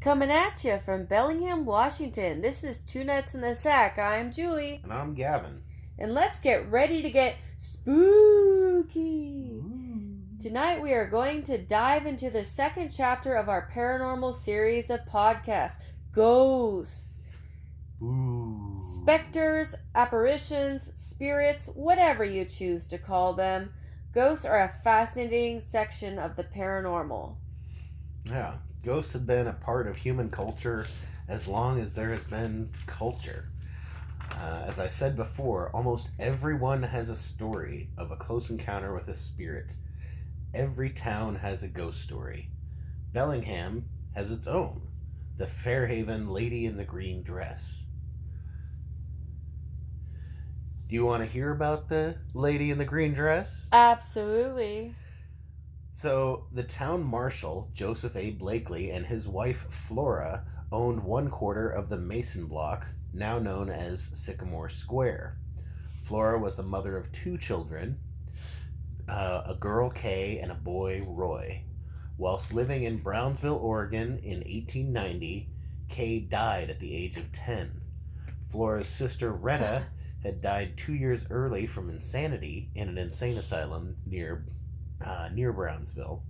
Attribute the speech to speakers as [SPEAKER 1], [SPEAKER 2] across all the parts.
[SPEAKER 1] Coming at you from Bellingham, Washington. This is Two Nuts in the Sack. I'm Julie.
[SPEAKER 2] And I'm Gavin.
[SPEAKER 1] And let's get ready to get spooky. Tonight we are going to dive into the second chapter of our paranormal series of podcasts, Ghosts.
[SPEAKER 2] Ooh.
[SPEAKER 1] Specters, apparitions, spirits, whatever you choose to call them. Ghosts are a fascinating section of the paranormal.
[SPEAKER 2] Yeah, ghosts have been a part of human culture as long as there has been culture. As I said before, almost everyone has a story of a close encounter with a spirit. Every town has a ghost story. Bellingham has its own, the Fairhaven Lady in the Green Dress. Do you want to hear about the Lady in the Green Dress?
[SPEAKER 1] Absolutely.
[SPEAKER 2] So, the town marshal, Joseph A. Blakely, and his wife, Flora, owned 1/4 of the Mason Block, now known as Sycamore Square. Flora was the mother of 2 children, a girl, Kay, and a boy, Roy. Whilst living in Brownsville, Oregon in 1890, Kay died at the age of 10. Flora's sister, Retta, had died 2 years early from insanity in an insane asylum near Brownsville.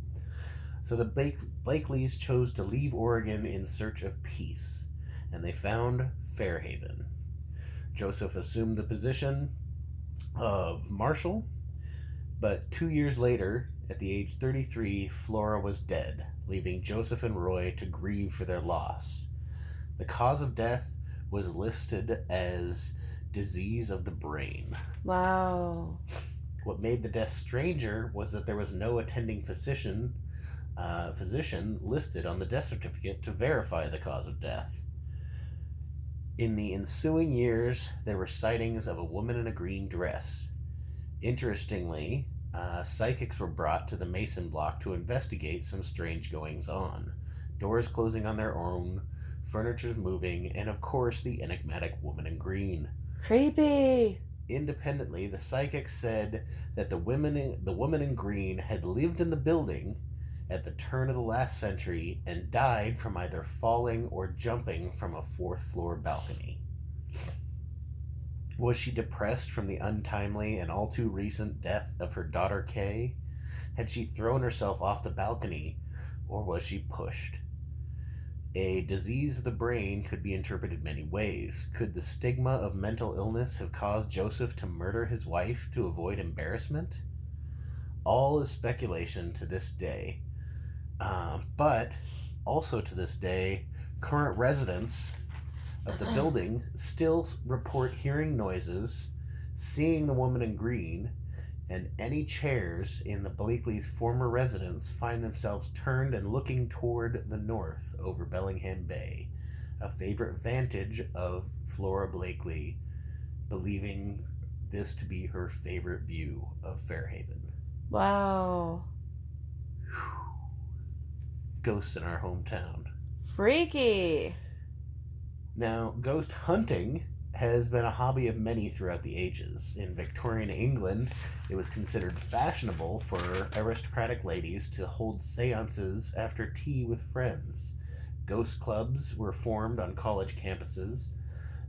[SPEAKER 2] So the Blakeleys chose to leave Oregon in search of peace, and they found Fairhaven. Joseph assumed the position of marshal, but 2 years later, at the age 33, Flora was dead, leaving Joseph and Roy to grieve for their loss. The cause of death was listed as disease of the brain.
[SPEAKER 1] Wow.
[SPEAKER 2] What made the death stranger was that there was no attending physician listed on the death certificate to verify the cause of death. In the ensuing years, there were sightings of a woman in a green dress. Interestingly, psychics were brought to the Mason Block to investigate some strange goings-on. Doors closing on their own, furniture moving, and of course the enigmatic woman in green.
[SPEAKER 1] Creepy.
[SPEAKER 2] Independently, the psychics said that the woman in green had lived in the building at the turn of the last century and died from either falling or jumping from a 4th-floor balcony. Was she depressed from the untimely and all too recent death of her daughter Kay? Had she thrown herself off the balcony, or was she pushed? A disease of the brain could be interpreted many ways. Could the stigma of mental illness have caused Joseph to murder his wife to avoid embarrassment? All is speculation to this day. But also to this day, current residents of the building still report hearing noises, seeing the woman in green, and any chairs in the Blakely's former residence find themselves turned and looking toward the north over Bellingham Bay, a favorite vantage of Flora Blakely, believing this to be her favorite view of Fairhaven.
[SPEAKER 1] Wow.
[SPEAKER 2] Ghosts in our hometown.
[SPEAKER 1] Freaky.
[SPEAKER 2] Now, ghost hunting has been a hobby of many throughout the ages. In Victorian England, it was considered fashionable for aristocratic ladies to hold seances after tea with friends. Ghost clubs were formed on college campuses,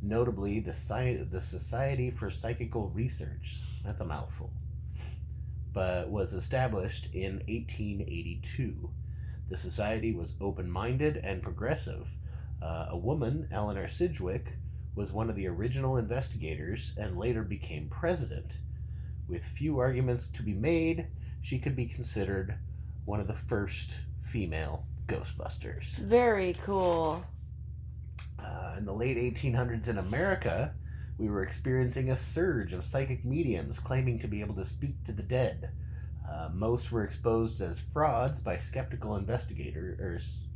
[SPEAKER 2] notably the Society for Psychical Research, that's a mouthful, but was established in 1882. The society was open-minded and progressive. A woman, Eleanor Sidgwick, was one of the original investigators and later became president. With few arguments to be made, she could be considered one of the first female Ghostbusters.
[SPEAKER 1] Very cool.
[SPEAKER 2] In the late 1800s in America, we were experiencing a surge of psychic mediums claiming to be able to speak to the dead. Most were exposed as frauds by skeptical investigators,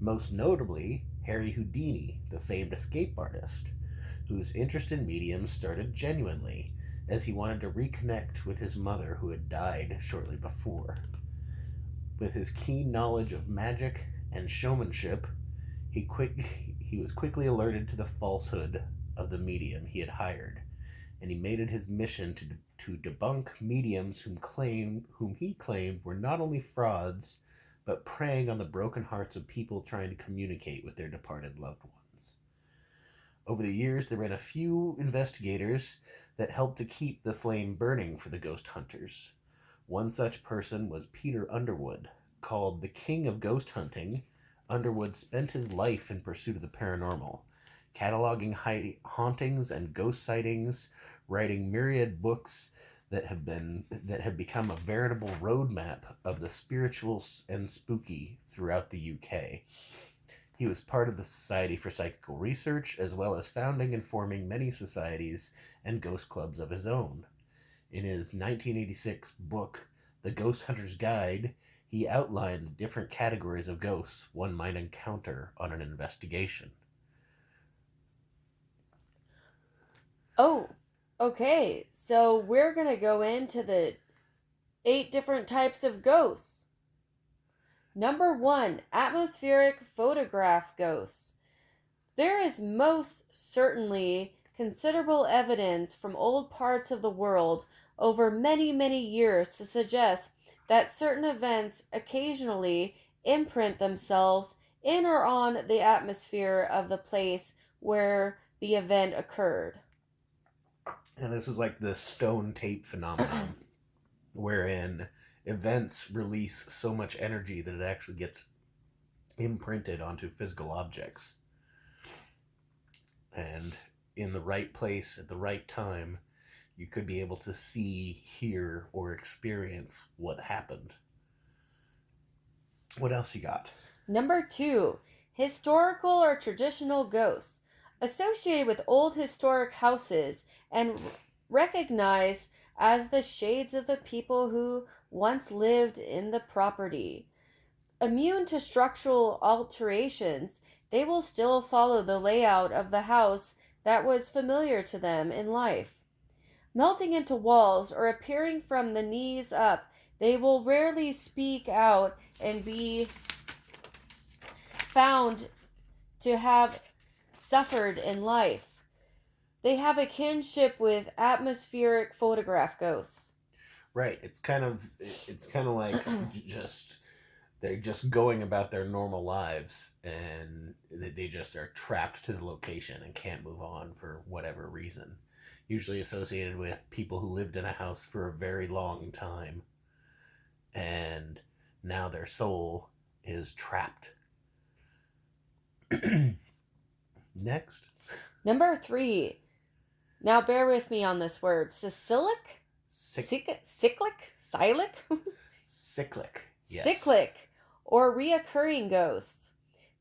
[SPEAKER 2] most notably Harry Houdini, the famed escape artist, whose interest in mediums started genuinely, as he wanted to reconnect with his mother who had died shortly before. With his keen knowledge of magic and showmanship, he was quickly alerted to the falsehood of the medium he had hired, and he made it his mission to debunk mediums whom he claimed were not only frauds, but preying on the broken hearts of people trying to communicate with their departed loved ones. Over the years, there have been a few investigators that helped to keep the flame burning for the ghost hunters. One such person was Peter Underwood. Called the King of Ghost Hunting, Underwood spent his life in pursuit of the paranormal, cataloging hauntings and ghost sightings, writing myriad books that have become a veritable roadmap of the spiritual and spooky throughout the UK. He was part of the Society for Psychical Research, as well as founding and forming many societies and ghost clubs of his own. In his 1986 book, The Ghost Hunter's Guide, he outlined the different categories of ghosts one might encounter on an investigation.
[SPEAKER 1] Oh, okay. So we're going to go into the 8 different types of ghosts. Number 1, atmospheric photograph ghosts. There is most certainly considerable evidence from old parts of the world over many, many years to suggest that certain events occasionally imprint themselves in or on the atmosphere of the place where the event occurred.
[SPEAKER 2] And this is like the stone tape phenomenon, wherein events release so much energy that it actually gets imprinted onto physical objects. And in the right place at the right time, you could be able to see, hear, or experience what happened. What else you got?
[SPEAKER 1] Number 2, historical or traditional ghosts associated with old historic houses and recognized as the shades of the people who once lived in the property. Immune to structural alterations, they will still follow the layout of the house that was familiar to them in life. Melting into walls or appearing from the knees up, they will rarely speak out and be found to have suffered in life. They have a kinship with atmospheric photograph ghosts.
[SPEAKER 2] Right. It's kind of like just they're just going about their normal lives, and they just are trapped to the location and can't move on for whatever reason. Usually associated with people who lived in a house for a very long time, and now their soul is trapped. Next.
[SPEAKER 1] Number 3. Now bear with me on this word. Cyclic? Cyclic?
[SPEAKER 2] Cyclic. Yes.
[SPEAKER 1] Cyclic, or reoccurring ghosts.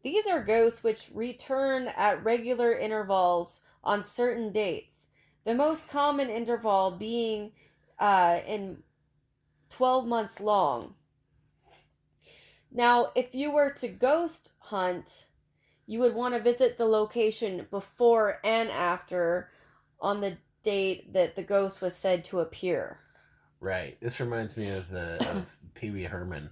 [SPEAKER 1] These are ghosts which return at regular intervals on certain dates. The most common interval being in 12 months long. Now, if you were to ghost hunt, you would want to visit the location before and after on the date that the ghost was said to appear.
[SPEAKER 2] Right. This reminds me of Pee Wee Herman,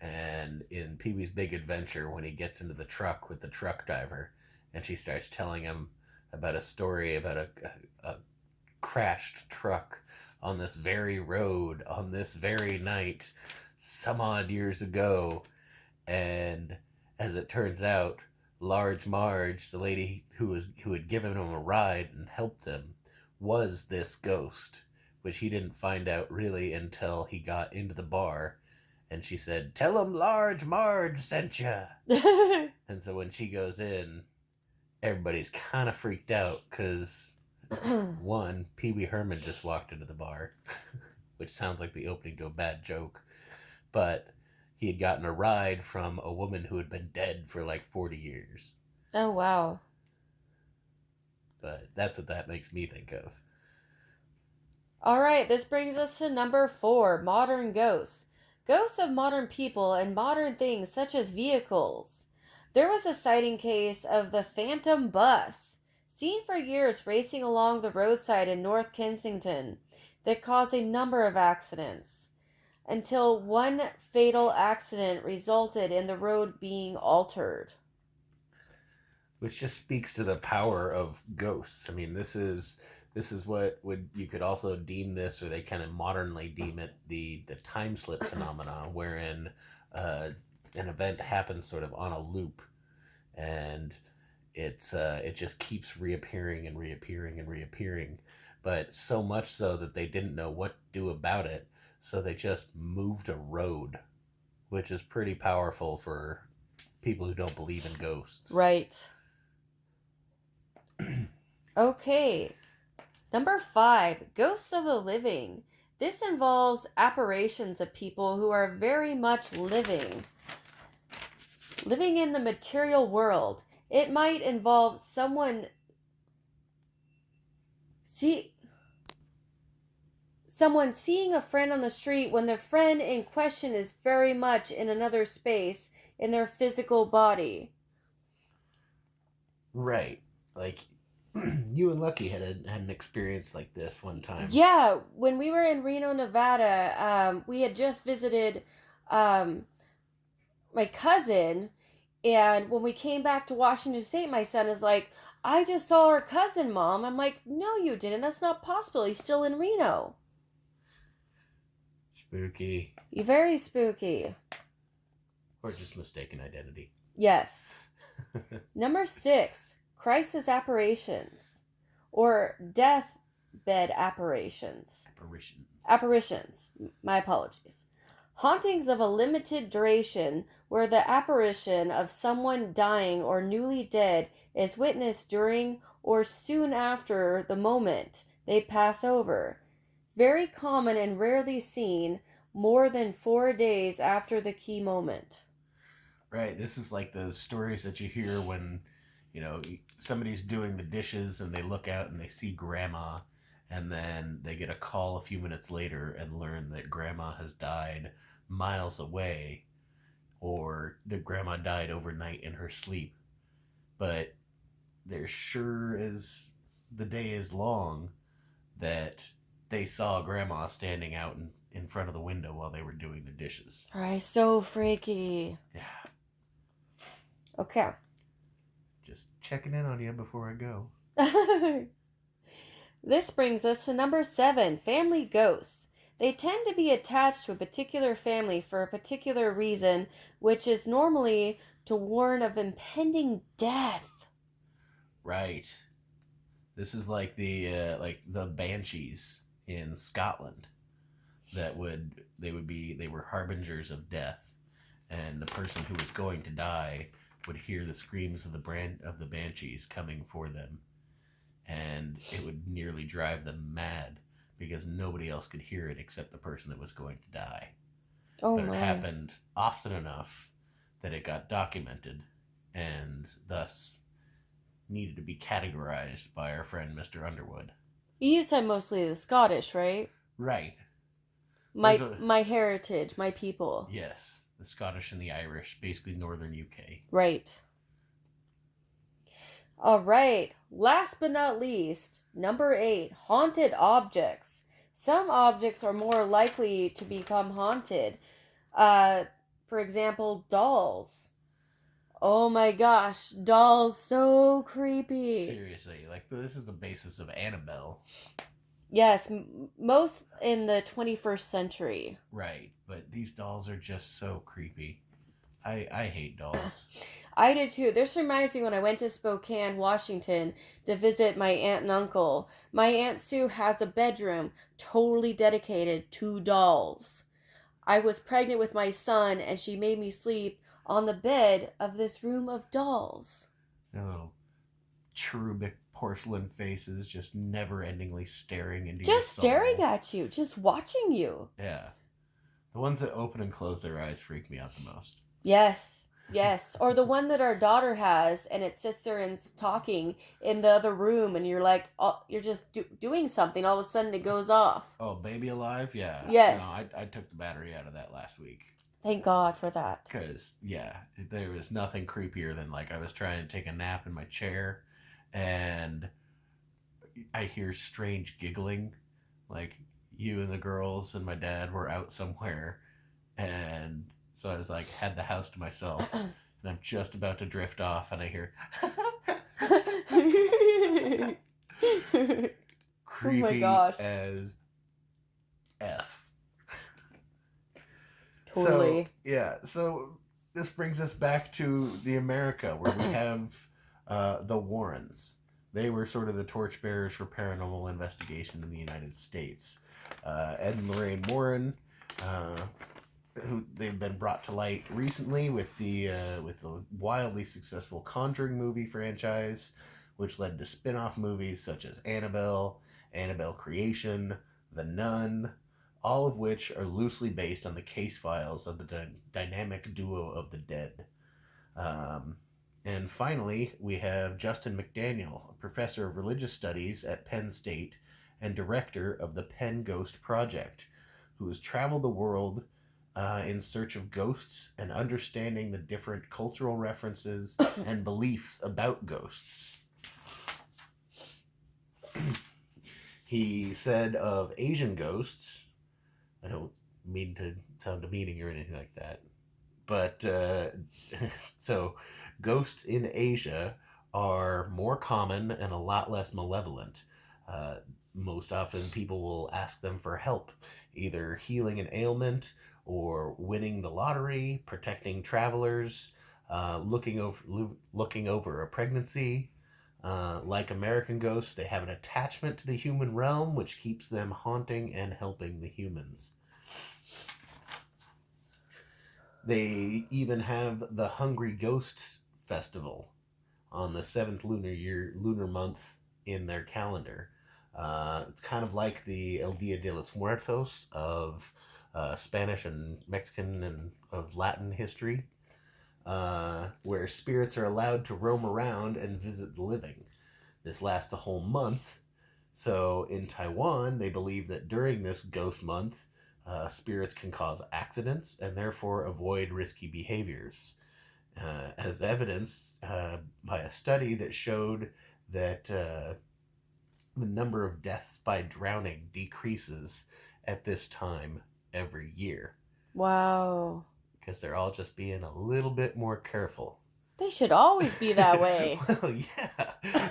[SPEAKER 2] and in Pee Wee's Big Adventure, when he gets into the truck with the truck driver, and she starts telling him about a story about a crashed truck on this very road on this very night some odd years ago. And as it turns out, Large Marge, the lady who had given him a ride and helped him, was this ghost, which he didn't find out really until he got into the bar, and she said, "Tell him Large Marge sent ya." And so when she goes in, everybody's kind of freaked out because one, Pee Wee Herman just walked into the bar, which sounds like the opening to a bad joke, but he had gotten a ride from a woman who had been dead for like 40 years.
[SPEAKER 1] Oh, wow.
[SPEAKER 2] But that's what that makes me think of.
[SPEAKER 1] All right, this brings us to number 4, modern ghosts. Ghosts of modern people and modern things such as vehicles. There was a sighting case of the Phantom Bus, seen for years racing along the roadside in North Kensington, that caused a number of accidents, until one fatal accident resulted in the road being altered.
[SPEAKER 2] Which just speaks to the power of ghosts. I mean, this is what you could also deem this, or they kind of modernly deem it, the time slip phenomenon, wherein an event happens sort of on a loop, and it just keeps reappearing and reappearing and reappearing, but so much so that they didn't know what to do about it, so they just moved a road, which is pretty powerful for people who don't believe in ghosts.
[SPEAKER 1] Right. Okay. Number 5, ghosts of the living. This involves apparitions of people who are very much living in the material world. It might involve someone seeing a friend on the street when the friend in question is very much in another space in their physical body.
[SPEAKER 2] Right. Like, you and Lucky had an experience like this one time.
[SPEAKER 1] Yeah, when we were in Reno, Nevada, we had just visited my cousin, and when we came back to Washington State, my son is like, I just saw our cousin, Mom. I'm like, no, you didn't. That's not possible. He's still in Reno.
[SPEAKER 2] Spooky.
[SPEAKER 1] Very spooky.
[SPEAKER 2] Or just mistaken identity.
[SPEAKER 1] Yes. Number 6, crisis apparitions, or deathbed apparitions. Apparitions. My apologies. Hauntings of a limited duration where the apparition of someone dying or newly dead is witnessed during or soon after the moment they pass over. Very common and rarely seen more than 4 days after the key moment.
[SPEAKER 2] Right. This is like those stories that you hear when, somebody's doing the dishes and they look out and they see Grandma, and then they get a call a few minutes later and learn that Grandma has died miles away, or that Grandma died overnight in her sleep. But there sure is, the day is long that they saw Grandma standing out in front of the window while they were doing the dishes.
[SPEAKER 1] All right, so freaky.
[SPEAKER 2] Yeah.
[SPEAKER 1] Okay.
[SPEAKER 2] Just checking in on you before I go.
[SPEAKER 1] This brings us to number 7, family ghosts. They tend to be attached to a particular family for a particular reason, which is normally to warn of impending death.
[SPEAKER 2] Right. This is like the banshees in Scotland. They were harbingers of death, and the person who was going to die would hear the screams of the banshees coming for them, and it would nearly drive them mad because nobody else could hear it except the person that was going to die.
[SPEAKER 1] Oh,
[SPEAKER 2] but
[SPEAKER 1] my.
[SPEAKER 2] It happened often enough that it got documented, and thus needed to be categorized by our friend Mr. Underwood.
[SPEAKER 1] You said mostly the Scottish, right?
[SPEAKER 2] Right.
[SPEAKER 1] My heritage, my people.
[SPEAKER 2] Yes. The Scottish and the Irish, basically northern UK.
[SPEAKER 1] Right. All right. Last but not least, number 8, haunted objects. Some objects are more likely to become haunted. For example, dolls. Oh my gosh, dolls, so creepy.
[SPEAKER 2] Seriously, this is the basis of Annabelle.
[SPEAKER 1] Yes, most in the 21st century.
[SPEAKER 2] Right, but these dolls are just so creepy. I hate dolls.
[SPEAKER 1] I did too. This reminds me when I went to Spokane, Washington to visit my aunt and uncle. My Aunt Sue has a bedroom totally dedicated to dolls. I was pregnant with my son and she made me sleep on the bed of this room of dolls.
[SPEAKER 2] Little cherubic porcelain faces just never-endingly staring into
[SPEAKER 1] just
[SPEAKER 2] your soul.
[SPEAKER 1] Staring at you, just watching you.
[SPEAKER 2] Yeah. The ones that open and close their eyes freak me out the most.
[SPEAKER 1] Yes. Or the one that our daughter has, and it sits there and it's talking in the other room, and you're like, oh, you're just doing something. All of a sudden, it goes off.
[SPEAKER 2] Oh, Baby Alive? Yeah.
[SPEAKER 1] Yes.
[SPEAKER 2] No, I took the battery out of that last week.
[SPEAKER 1] Thank God for that.
[SPEAKER 2] Because, yeah, there was nothing creepier than, I was trying to take a nap in my chair, and I hear strange giggling. You and the girls and my dad were out somewhere, and so I was had the house to myself, and I'm just about to drift off, and I hear creepy
[SPEAKER 1] oh my gosh.
[SPEAKER 2] as F.
[SPEAKER 1] Totally.
[SPEAKER 2] So this brings us back to the America where we have the Warrens. They were sort of the torchbearers for paranormal investigation in the United States. Ed and Lorraine Warren, who they've been brought to light recently with the wildly successful Conjuring movie franchise, which led to spin-off movies such as Annabelle, Annabelle Creation, The Nun, all of which are loosely based on the case files of the dynamic duo of the dead. And finally, we have Justin McDaniel, a professor of religious studies at Penn State and director of the Penn Ghost Project, who has traveled the world in search of ghosts and understanding the different cultural references and beliefs about ghosts. He said of Asian ghosts, I don't mean to sound demeaning or anything like that, but so ghosts in Asia are more common and a lot less malevolent. Most often people will ask them for help, either healing an ailment or winning the lottery, protecting travelers, looking over a pregnancy. Like American ghosts, they have an attachment to the human realm, which keeps them haunting and helping the humans. They even have the Hungry Ghost Festival on the 7th lunar month in their calendar. It's kind of like the El Dia de los Muertos of Spanish and Mexican and of Latin history, where spirits are allowed to roam around and visit the living. This lasts a whole month. So in Taiwan, they believe that during this ghost month, spirits can cause accidents and therefore avoid risky behaviors. As evidenced by a study that showed that the number of deaths by drowning decreases at this time every year.
[SPEAKER 1] Wow.
[SPEAKER 2] Because they're all just being a little bit more careful.
[SPEAKER 1] They should always be that way.
[SPEAKER 2] Well, yeah.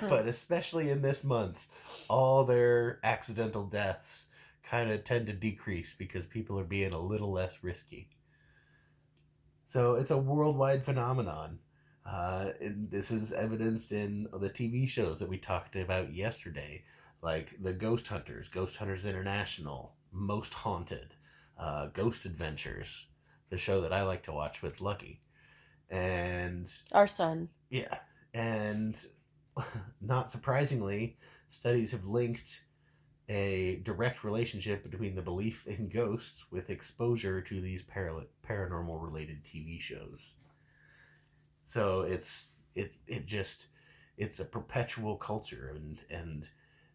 [SPEAKER 2] But especially in this month, all their accidental deaths kind of tend to decrease because people are being a little less risky. So it's a worldwide phenomenon. And this is evidenced in the TV shows that we talked about yesterday, like the Ghost Hunters, Ghost Hunters International, Most Haunted, Ghost Adventures, the show that I like to watch with Lucky. And
[SPEAKER 1] our son.
[SPEAKER 2] Yeah. And not surprisingly, studies have linked a direct relationship between the belief in ghosts with exposure to these paranormal related TV shows. So it's a perpetual culture, and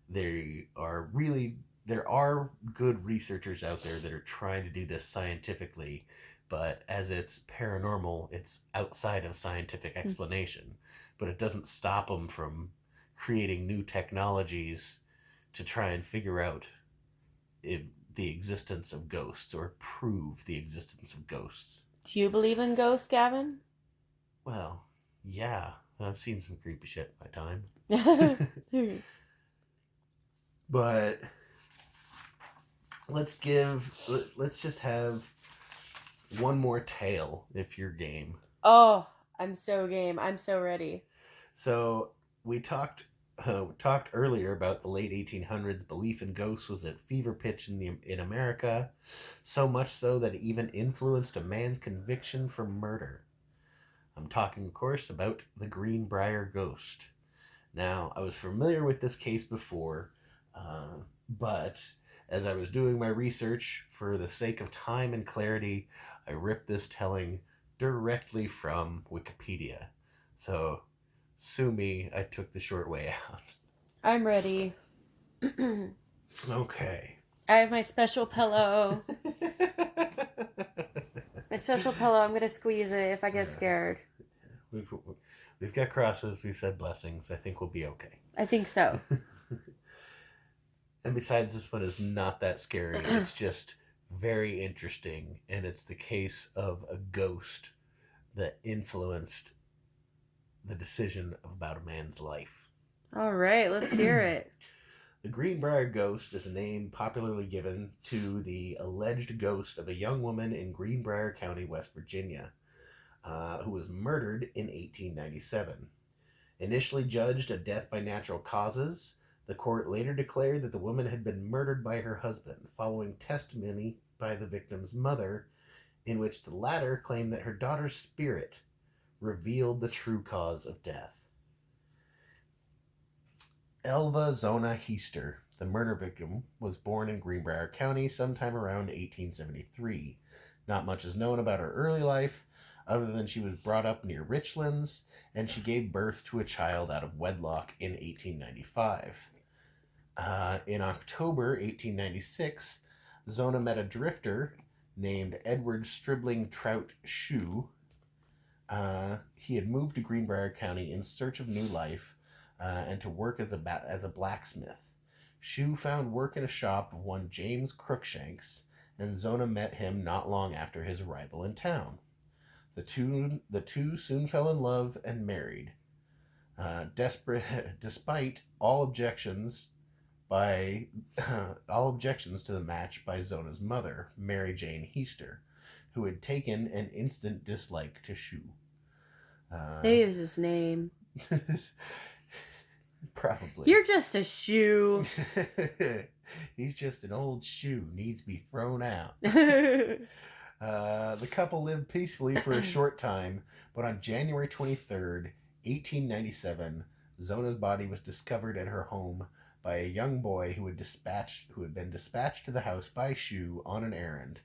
[SPEAKER 2] there are good researchers out there that are trying to do this scientifically, but as it's paranormal, it's outside of scientific explanation. But it doesn't stop them from creating new technologies to try and figure out the existence of ghosts or prove the existence of ghosts.
[SPEAKER 1] Do you believe in ghosts, Gavin?
[SPEAKER 2] Well, yeah. I've seen some creepy shit in my time. But let's just have one more tale if you're game.
[SPEAKER 1] Oh, I'm so game. I'm so ready.
[SPEAKER 2] So we talked earlier about the late 1800s. Belief in ghosts was at fever pitch in America, so much so that it even influenced a man's conviction for murder. I'm talking, of course, about the Greenbrier ghost. Now, I was familiar with this case before, but as I was doing my research, for the sake of time and clarity, I ripped this telling directly from Wikipedia. So, sue me, I took the short way out.
[SPEAKER 1] I'm ready.
[SPEAKER 2] Okay.
[SPEAKER 1] I have my special pillow. My special pillow, I'm going to squeeze it if I get scared.
[SPEAKER 2] We've got crosses, we've said blessings. I think we'll be okay.
[SPEAKER 1] I think so.
[SPEAKER 2] And besides, this one is not that scary. It's just very interesting. And it's the case of a ghost that influenced the decision about a man's life.
[SPEAKER 1] All right, let's hear it.
[SPEAKER 2] The Greenbrier ghost is a name popularly given to the alleged ghost of a young woman in Greenbrier County, West Virginia. who was murdered in 1897. Initially judged a death by natural causes, the court later declared that the woman had been murdered by her husband, following testimony by the victim's mother, in which the latter claimed that her daughter's spirit revealed the true cause of death. Elva Zona Heister, the murder victim, was born in Greenbrier County sometime around 1873. Not much is known about her early life, other than she was brought up near Richlands, and she gave birth to a child out of wedlock in 1895. In October 1896, Zona met a drifter named Edward Stribling Trout Shoe. He had moved to Greenbrier County in search of new life and to work as a blacksmith. Shoe found work in a shop of one James Crookshanks, and Zona met him not long after his arrival in town. The two soon fell in love and married. Despite all objections to the match by Zona's mother, Mary Jane Heister, who had taken an instant dislike to Shoe.
[SPEAKER 1] Maybe it was his name.
[SPEAKER 2] Probably.
[SPEAKER 1] You're just a shoe.
[SPEAKER 2] He's just an old shoe, needs to be thrown out. The couple lived peacefully for a short time, but on January 23rd, 1897, Zona's body was discovered at her home by a young boy who had been dispatched to the house by Shoe on an errand.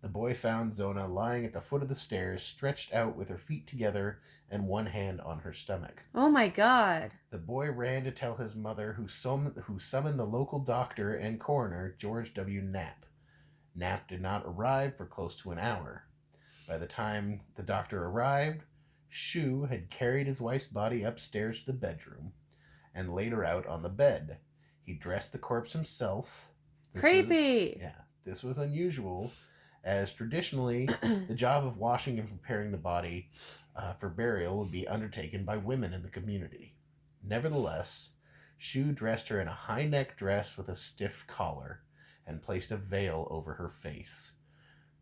[SPEAKER 2] The boy found Zona lying at the foot of the stairs, stretched out with her feet together and one hand on her stomach.
[SPEAKER 1] Oh my God.
[SPEAKER 2] The boy ran to tell his mother, who summoned the local doctor and coroner, George W. Knapp. Knapp did not arrive for close to an hour. By the time the doctor arrived, Shoe had carried his wife's body upstairs to the bedroom and laid her out on the bed. He dressed the corpse himself.
[SPEAKER 1] Creepy.
[SPEAKER 2] This was unusual, as traditionally the job of washing and preparing the body for burial would be undertaken by women in the community. Nevertheless, Shoe dressed her in a high-neck dress with a stiff collar and placed a veil over her face.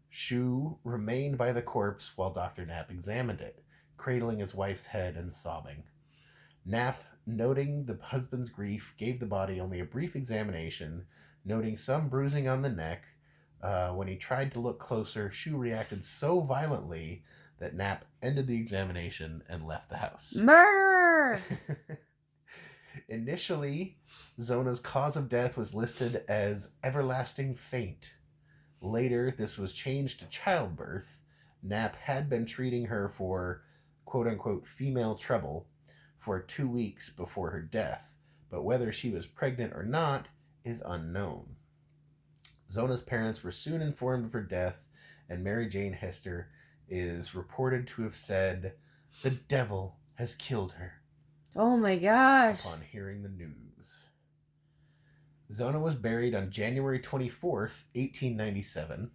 [SPEAKER 2] Shoe remained by the corpse while Dr. Knapp examined it, cradling his wife's head and sobbing. Knapp, noting the husband's grief, gave the body only a brief examination, noting some bruising on the neck. When he tried to look closer, Shoe reacted so violently that Knapp ended the examination and left the house.
[SPEAKER 1] Murderer!
[SPEAKER 2] Initially, Zona's cause of death was listed as everlasting faint. Later, this was changed to childbirth. Knapp had been treating her for quote-unquote female trouble for 2 weeks before her death, but whether she was pregnant or not is unknown. Zona's parents were soon informed of her death, and Mary Jane Heister is reported to have said, "The devil has killed her."
[SPEAKER 1] Oh my gosh.
[SPEAKER 2] Upon hearing the news. Zona was buried on January 24th, 1897,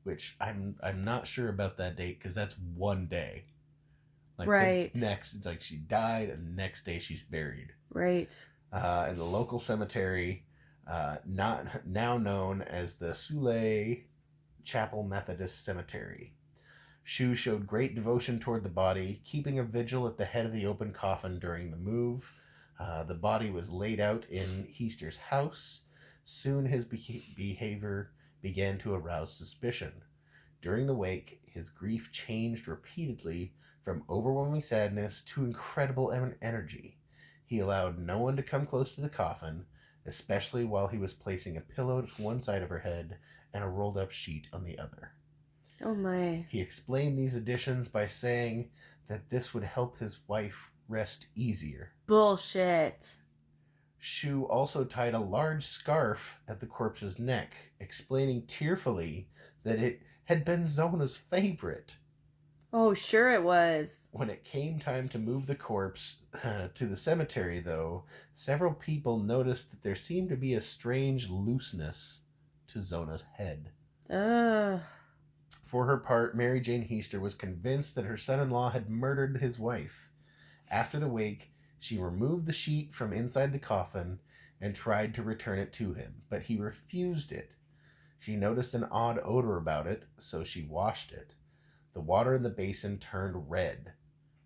[SPEAKER 2] which I'm not sure about that date because that's one day.
[SPEAKER 1] Right.
[SPEAKER 2] It's like she died and the next day she's buried.
[SPEAKER 1] Right.
[SPEAKER 2] In the local cemetery, not now known as the Soule Chapel Methodist Cemetery. Shoe showed great devotion toward the body, keeping a vigil at the head of the open coffin during the move. The body was laid out in Heister's house. Soon his behavior began to arouse suspicion. During the wake, his grief changed repeatedly from overwhelming sadness to incredible energy. He allowed no one to come close to the coffin, especially while he was placing a pillow to one side of her head and a rolled-up sheet on the other.
[SPEAKER 1] Oh my.
[SPEAKER 2] He explained these additions by saying that this would help his wife rest easier.
[SPEAKER 1] Bullshit.
[SPEAKER 2] Shoe also tied a large scarf at the corpse's neck, explaining tearfully that it had been Zona's favorite.
[SPEAKER 1] Oh, sure it was.
[SPEAKER 2] When it came time to move the corpse to the cemetery, though, several people noticed that there seemed to be a strange looseness to Zona's head.
[SPEAKER 1] Ugh.
[SPEAKER 2] For her part, Mary Jane Heister was convinced that her son-in-law had murdered his wife. After the wake, she removed the sheet from inside the coffin and tried to return it to him, but he refused it. She noticed an odd odor about it, so she washed it. The water in the basin turned red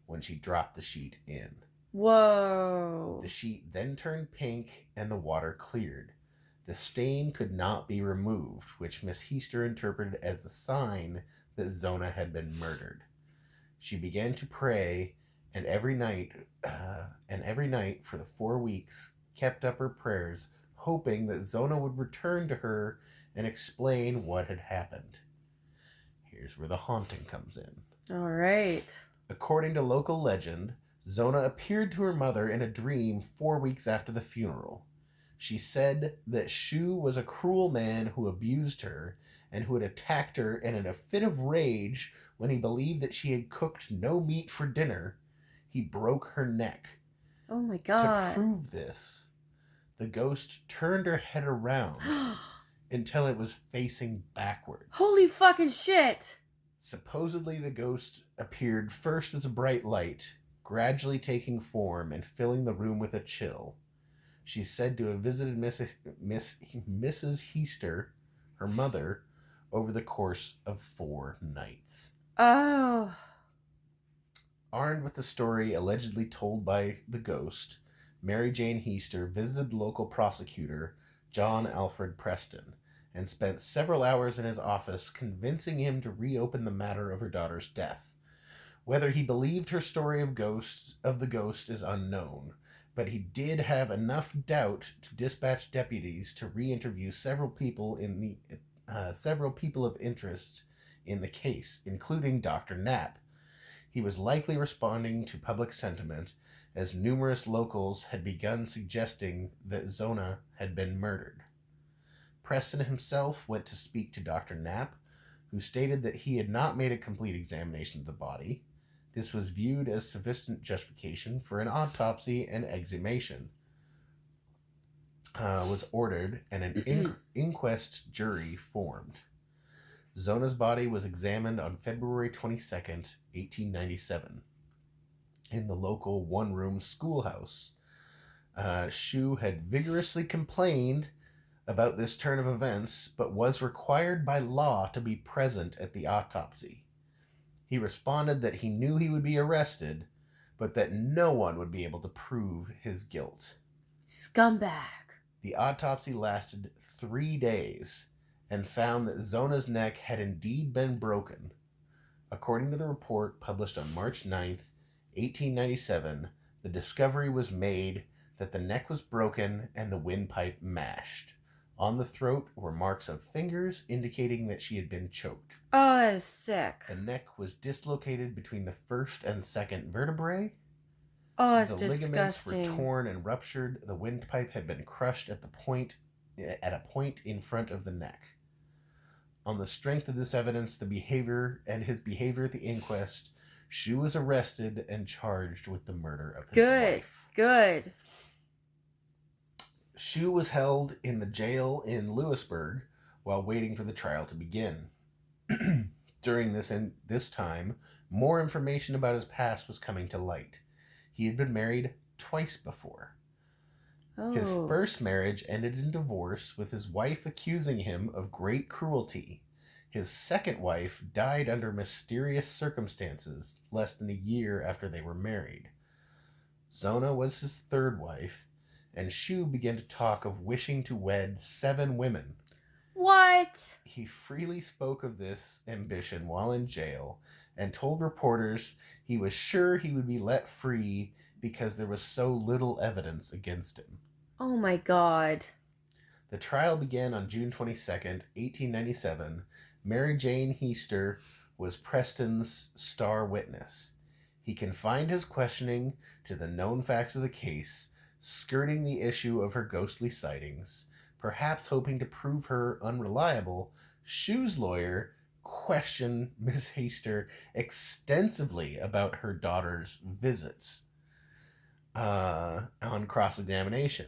[SPEAKER 2] when she dropped the sheet in.
[SPEAKER 1] Whoa.
[SPEAKER 2] The sheet then turned pink and the water cleared. The stain could not be removed, which Miss Heaster interpreted as a sign that Zona had been murdered. She began to pray, and every night for the 4 weeks, kept up her prayers, hoping that Zona would return to her and explain what had happened. Here's where the haunting comes in.
[SPEAKER 1] All right.
[SPEAKER 2] According to local legend, Zona appeared to her mother in a dream 4 weeks after the funeral. She said that Shu was a cruel man who abused her and who had attacked her, and in a fit of rage, when he believed that she had cooked no meat for dinner, he broke her neck.
[SPEAKER 1] Oh my God.
[SPEAKER 2] To prove this, the ghost turned her head around until it was facing backwards.
[SPEAKER 1] Holy fucking shit.
[SPEAKER 2] Supposedly, the ghost appeared first as a bright light, gradually taking form and filling the room with a chill. She's said to have visited Mrs. Heaster, her mother, over the course of 4 nights.
[SPEAKER 1] Oh.
[SPEAKER 2] Armed with the story allegedly told by the ghost, Mary Jane Heaster visited the local prosecutor, John Alfred Preston, and spent several hours in his office convincing him to reopen the matter of her daughter's death. Whether he believed her story of the ghost is unknown, but he did have enough doubt to dispatch deputies to re-interview several people of interest in the case, including Dr. Knapp. He was likely responding to public sentiment, as numerous locals had begun suggesting that Zona had been murdered. Preston himself went to speak to Dr. Knapp, who stated that he had not made a complete examination of the body. This was viewed as sufficient justification for an autopsy, and exhumation was ordered and an inquest jury formed. Zona's body was examined on February 22nd, 1897, in the local one-room schoolhouse. Shu had vigorously complained about this turn of events, but was required by law to be present at the autopsy. He responded that he knew he would be arrested, but that no one would be able to prove his guilt.
[SPEAKER 1] Scumbag.
[SPEAKER 2] The autopsy lasted 3 days and found that Zona's neck had indeed been broken. According to the report published on March 9th, 1897, the discovery was made that the neck was broken and the windpipe mashed. On the throat were marks of fingers indicating that she had been choked.
[SPEAKER 1] Oh, that is sick.
[SPEAKER 2] The neck was dislocated between the first and second vertebrae.
[SPEAKER 1] Oh, it's
[SPEAKER 2] the
[SPEAKER 1] disgusting.
[SPEAKER 2] ligaments were torn and ruptured. The windpipe had been crushed at a point in front of the neck. On the strength of this evidence, his behavior at the inquest, Shu was arrested and charged with the murder of his wife.
[SPEAKER 1] Good.
[SPEAKER 2] Shu was held in the jail in Lewisburg while waiting for the trial to begin. During this time, more information about his past was coming to light. He had been married twice before.
[SPEAKER 1] Oh.
[SPEAKER 2] His first marriage ended in divorce, with his wife accusing him of great cruelty. His second wife died under mysterious circumstances less than a year after they were married. Zona was his third wife, and Shu began to talk of wishing to wed 7 women.
[SPEAKER 1] What?
[SPEAKER 2] He freely spoke of this ambition while in jail and told reporters he was sure he would be let free because there was so little evidence against him.
[SPEAKER 1] Oh my God.
[SPEAKER 2] The trial began on June 22nd, 1897. Mary Jane Heaster was Preston's star witness. He confined his questioning to the known facts of the case, skirting the issue of her ghostly sightings. Perhaps hoping to prove her unreliable, Shu's lawyer questioned Miss Heaster extensively about her daughter's visits on cross-examination,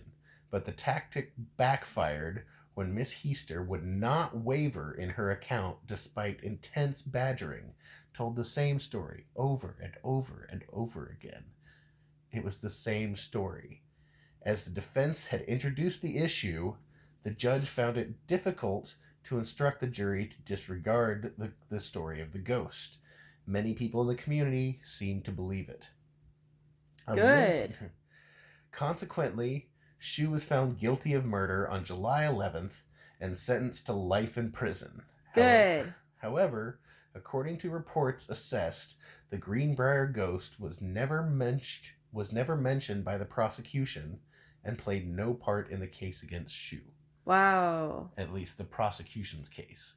[SPEAKER 2] but the tactic backfired when Miss Heaster would not waver in her account despite intense badgering, told the same story over and over and over again. It was the same story. As the defense had introduced the issue, the judge found it difficult to instruct the jury to disregard the story of the ghost. Many people in the community seemed to believe it.
[SPEAKER 1] Good.
[SPEAKER 2] Consequently, Shu was found guilty of murder on July 11th and sentenced to life in prison.
[SPEAKER 1] Good.
[SPEAKER 2] However, according to reports assessed, the Greenbrier ghost was never mentioned by the prosecution and played no part in the case against Shu.
[SPEAKER 1] Wow.
[SPEAKER 2] At least the prosecution's case.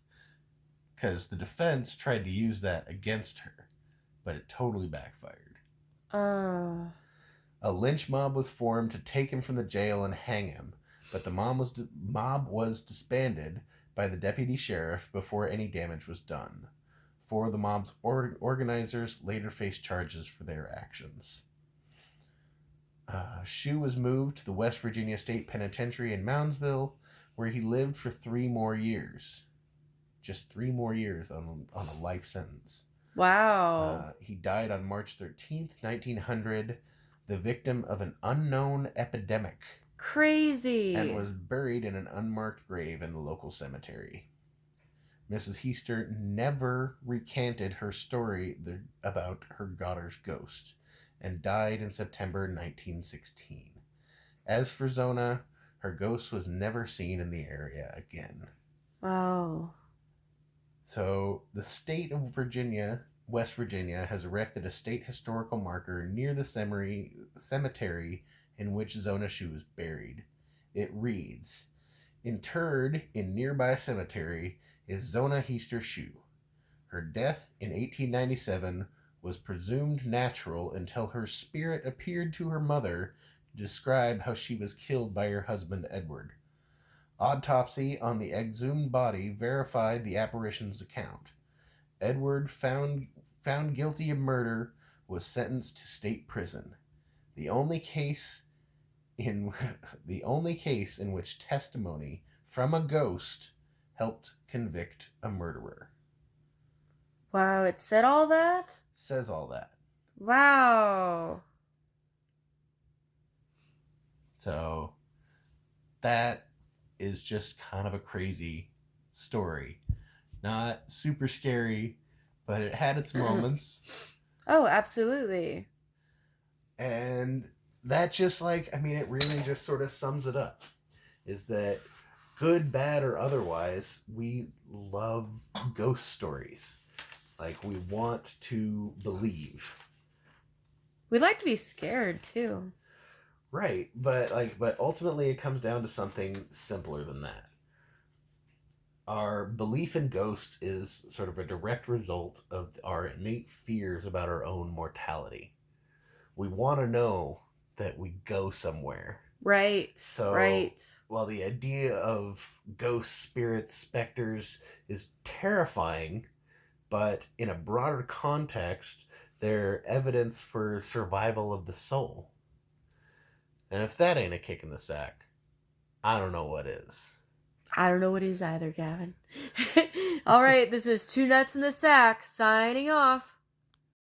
[SPEAKER 2] Because the defense tried to use that against her, but it totally backfired.
[SPEAKER 1] Oh.
[SPEAKER 2] A lynch mob was formed to take him from the jail and hang him, but the mob was disbanded by the deputy sheriff before any damage was done. 4 of the mob's organizers later faced charges for their actions. Shu was moved to the West Virginia State Penitentiary in Moundsville, where he lived for 3 more years. Just 3 more years on a life sentence.
[SPEAKER 1] Wow.
[SPEAKER 2] He died on March 13th, 1900, the victim of an unknown epidemic.
[SPEAKER 1] Crazy.
[SPEAKER 2] And was buried in an unmarked grave in the local cemetery. Mrs. Heaster never recanted her story about her daughter's ghost and died in September 1916. As for Zona, her ghost was never seen in the area again.
[SPEAKER 1] Wow.
[SPEAKER 2] So the state of West Virginia, has erected a state historical marker near the cemetery in which Zona Shu was buried. It reads, "Interred in nearby cemetery is Zona Heaster Shu. Her death in 1897 was presumed natural until her spirit appeared to her mother to describe how she was killed by her husband Edward. Autopsy on the exhumed body verified the apparition's account. Edward, found guilty of murder, was sentenced to state prison. The only case in which testimony from a ghost helped convict a murderer."
[SPEAKER 1] Wow, it said all that?
[SPEAKER 2] Says all that.
[SPEAKER 1] Wow.
[SPEAKER 2] So that is just kind of a crazy story. Not super scary, but it had its moments.
[SPEAKER 1] Oh, absolutely.
[SPEAKER 2] And that just it really just sort of sums it up. Is that good, bad, or otherwise, we love ghost stories. We want to believe.
[SPEAKER 1] We like to be scared too.
[SPEAKER 2] Right, but ultimately it comes down to something simpler than that. Our belief in ghosts is sort of a direct result of our innate fears about our own mortality. We want to know that we go somewhere.
[SPEAKER 1] Right.
[SPEAKER 2] So,
[SPEAKER 1] right.
[SPEAKER 2] While the idea of ghosts, spirits, specters is terrifying, but in a broader context, they're evidence for survival of the soul. And if that ain't a kick in the sack, I don't know what is.
[SPEAKER 1] I don't know what is either, Gavin. All right, this is Two Nuts in the Sack, signing off.